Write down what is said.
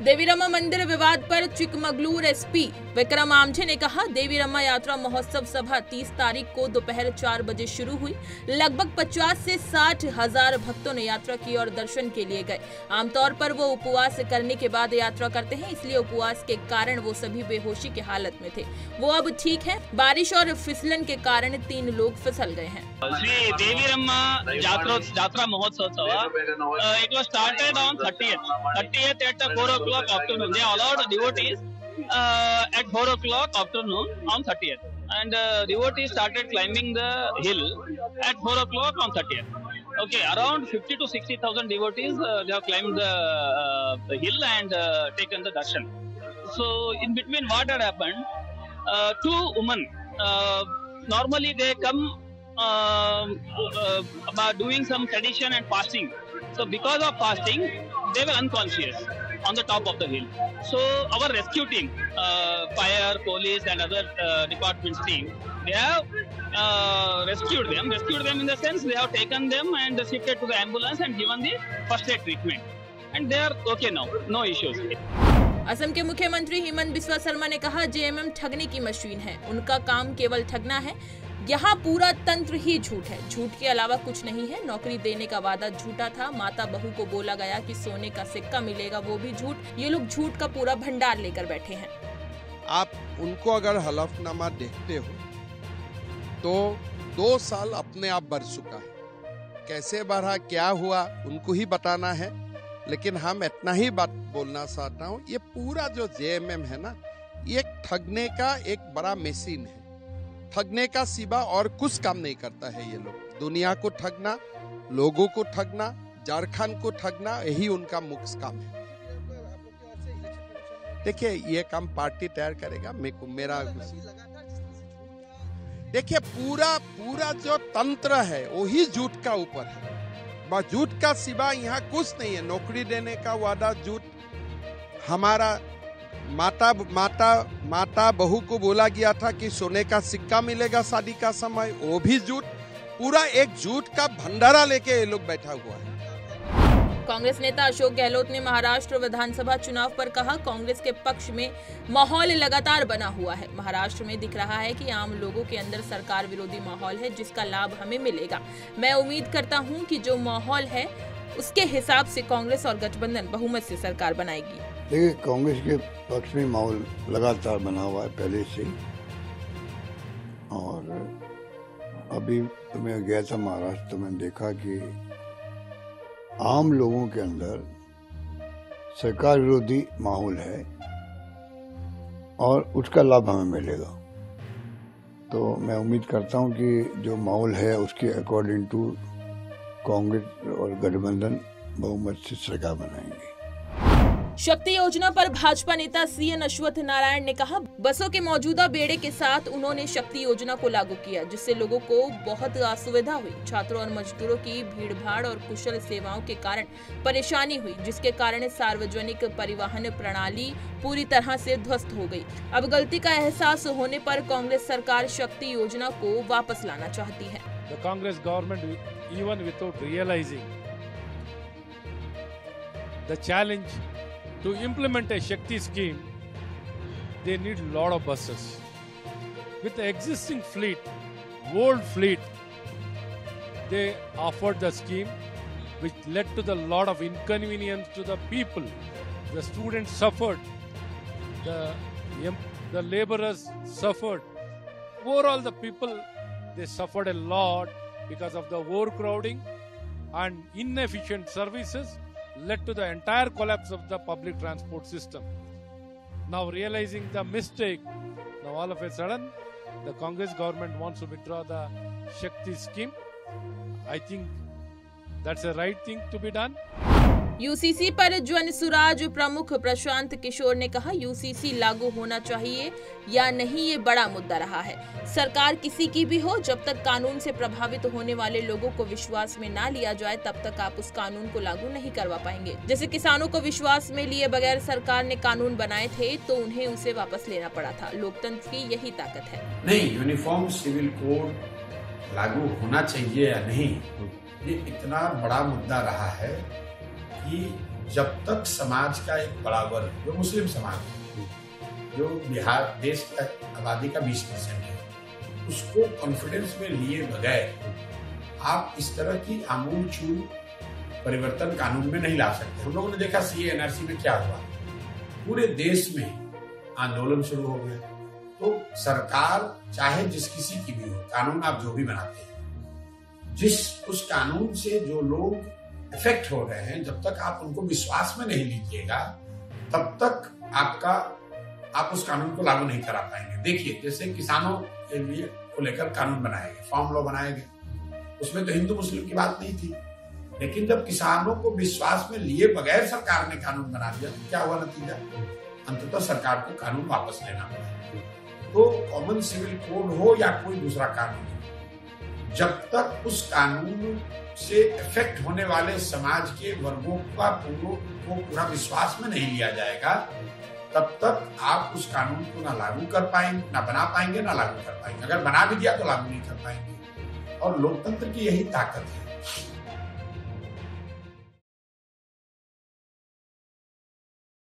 देवीरम्मा मंदिर विवाद पर चिकमगलूर एसपी विक्रम आमठे ने कहा, देवीरम्मा यात्रा महोत्सव सभा 30 तारीख को दोपहर 4 बजे शुरू हुई। लगभग 50 से 60 हजार भक्तों ने यात्रा की और दर्शन के लिए गए। आमतौर पर वो उपवास करने के बाद यात्रा करते हैं, इसलिए उपवास के कारण वो सभी बेहोशी की हालत में थे। वो अब ठीक है। बारिश और फिसलन के कारण 3 लोग फिसल गए हैं। श्री देवीरम्मा यात्रा महोत्सव it was started on 30th at 4 o'clock afternoon. They allowed devotees at 4 o'clock afternoon on 30th, and devotees started climbing the hill at 4 o'clock on 30th. Okay, around 50 to 60,000 devotees they have climbed the hill and taken the darshan. So in between, what had happened? 2 women. Normally they come about doing some tradition and fasting. So because of fasting, they were unconscious on the top of the hill. So our rescue team, fire, police and other departments team, they have rescued them in the sense they have taken them and shifted to the ambulance and given the first aid treatment. And they are okay now, no issues. Assam के मुख्यमंत्री हेमंत बिस्वा शर्मा ने कहा, JMM ठगने की machine है, उनका काम केवल ठगना है। यहाँ पूरा तंत्र ही झूठ है, झूठ के अलावा कुछ नहीं है। नौकरी देने का वादा झूठा था, माता बहू को बोला गया कि सोने का सिक्का मिलेगा, वो भी झूठ। ये लोग झूठ का पूरा भंडार लेकर बैठे हैं। आप उनको अगर हलफनामा देखते हो तो 2 साल अपने आप बढ़ चुका है। कैसे बढ़ा, क्या हुआ, उनको ही बताना है। लेकिन हम इतना ही बात बोलना चाहता हूँ, ये पूरा जो जेएमएम है ना, ये ठगने का एक बड़ा मशीन है। ठगने का सिवा और कुछ काम नहीं करता है ये लोग। दुनिया को ठगना, लोगों को ठगना, झारखंड को ठगना, यही उनका मुख्य काम है। देखिए, ये काम पार्टी तैयार करेगा। मेरा देखिए, पूरा जो तंत्र है वही झूठ का ऊपर है। बस झूठ का सिवा यहाँ कुछ नहीं है। नौकरी देने का वादा झूठ, हमारा माता बहू को बोला गया था कि सोने का सिक्का मिलेगा शादी का समय, वो भी झूठ। पूरा एक झूठ का भंडारा लेके ये लोग बैठा हुआ है। कांग्रेस नेता अशोक गहलोत ने महाराष्ट्र विधानसभा चुनाव पर कहा, कांग्रेस के पक्ष में माहौल लगातार बना हुआ है। महाराष्ट्र में दिख रहा है कि आम लोगों के अंदर सरकार विरोधी माहौल है, जिसका लाभ हमें मिलेगा। मैं उम्मीद करता हूं कि जो माहौल है उसके हिसाब से कांग्रेस और गठबंधन बहुमत से सरकार बनाएगी। देखिए, कांग्रेस के पक्ष में माहौल लगातार बना हुआ है पहले से। और अभी मैं गया था महाराष्ट्र, तो मैंने देखा कि आम लोगों के अंदर सरकार विरोधी माहौल है और उसका लाभ हमें मिलेगा। तो मैं उम्मीद करता हूं कि जो माहौल है उसके अकॉर्डिंग टू कांग्रेस और गठबंधन बहुमत से सरकार बनाएंगे। शक्ति योजना पर भाजपा नेता सीएन अश्वत्थ नारायण ने कहा, बसों के मौजूदा बेड़े के साथ उन्होंने शक्ति योजना को लागू किया, जिससे लोगों को बहुत असुविधा हुई। छात्रों और मजदूरों की भीड़भाड़ और कुशल सेवाओं के कारण परेशानी हुई, जिसके कारण सार्वजनिक परिवहन प्रणाली पूरी तरह से ध्वस्त हो गई। अब गलती का एहसास होने पर कांग्रेस सरकार शक्ति योजना को वापस लाना चाहती है। The Congress government, even without realizing the challenge to implement a Shakti scheme, they need a lot of buses. With the existing fleet, old fleet, they offered the scheme, which led to the lot of inconvenience to the people. The students suffered, the laborers suffered. Overall, the people, they suffered a lot because of the overcrowding and inefficient services led to the entire collapse of the public transport system. Now realizing the mistake, now all of a sudden the Congress government wants to withdraw the Shakti scheme. I think that's the right thing to be done. UCC पर जन सुराज प्रमुख प्रशांत किशोर ने कहा, UCC लागू होना चाहिए या नहीं, ये बड़ा मुद्दा रहा है। सरकार किसी की भी हो, जब तक कानून से प्रभावित होने वाले लोगों को विश्वास में ना लिया जाए, तब तक आप उस कानून को लागू नहीं करवा पाएंगे। जैसे किसानों को विश्वास में लिए बगैर सरकार ने कानून बनाए थे, तो उन्हें उसे वापस लेना पड़ा था। लोकतंत्र की यही ताकत है। नहीं, यूनिफॉर्म सिविल कोड लागू होना चाहिए या नहीं, ये इतना बड़ा मुद्दा रहा है कि जब तक समाज का एक बड़ा वर्ग, जो मुस्लिम समाज है, जो बिहार देश की आबादी का 20% है, उसको कॉन्फिडेंस में लिए बगैर आप इस तरह की आमूल-चूल परिवर्तन कानून में नहीं ला सकते। हम लोगों ने देखा सीए एनआरसी में क्या हुआ, पूरे देश में आंदोलन शुरू हो गया। तो सरकार चाहे जिस किसी की भी हो, कानून आप जो भी बनाते हैं, उस कानून से जो लोग इफेक्ट हो रहे हैं, जब तक आप उनको विश्वास में नहीं लीजिएगा, तब तक आप उस कानून को लागू नहीं करा पाएंगे। देखिए, जैसे किसानों के लिए को लेकर कानून बनाए गए, फार्म लॉ बनाए गए, उसमें तो हिंदू मुस्लिम की बात नहीं थी, लेकिन जब किसानों को विश्वास में लिए बगैर सरकार ने कानून बना दिया, तो क्या हुआ नतीजा? अंततः सरकार को कानून वापस लेना पड़ा। तो कॉमन सिविल कोड हो या कोई दूसरा कानून, जब तक उस कानून से इफेक्ट होने वाले समाज के वर्गों को पूरा विश्वास में नहीं लिया जाएगा, तब तक आप उस कानून को ना लागू कर पाएंगे, ना बना पाएंगे, ना लागू कर पाएंगे। अगर बना भी दिया तो लागू नहीं कर पाएंगे। और लोकतंत्र की यही ताकत है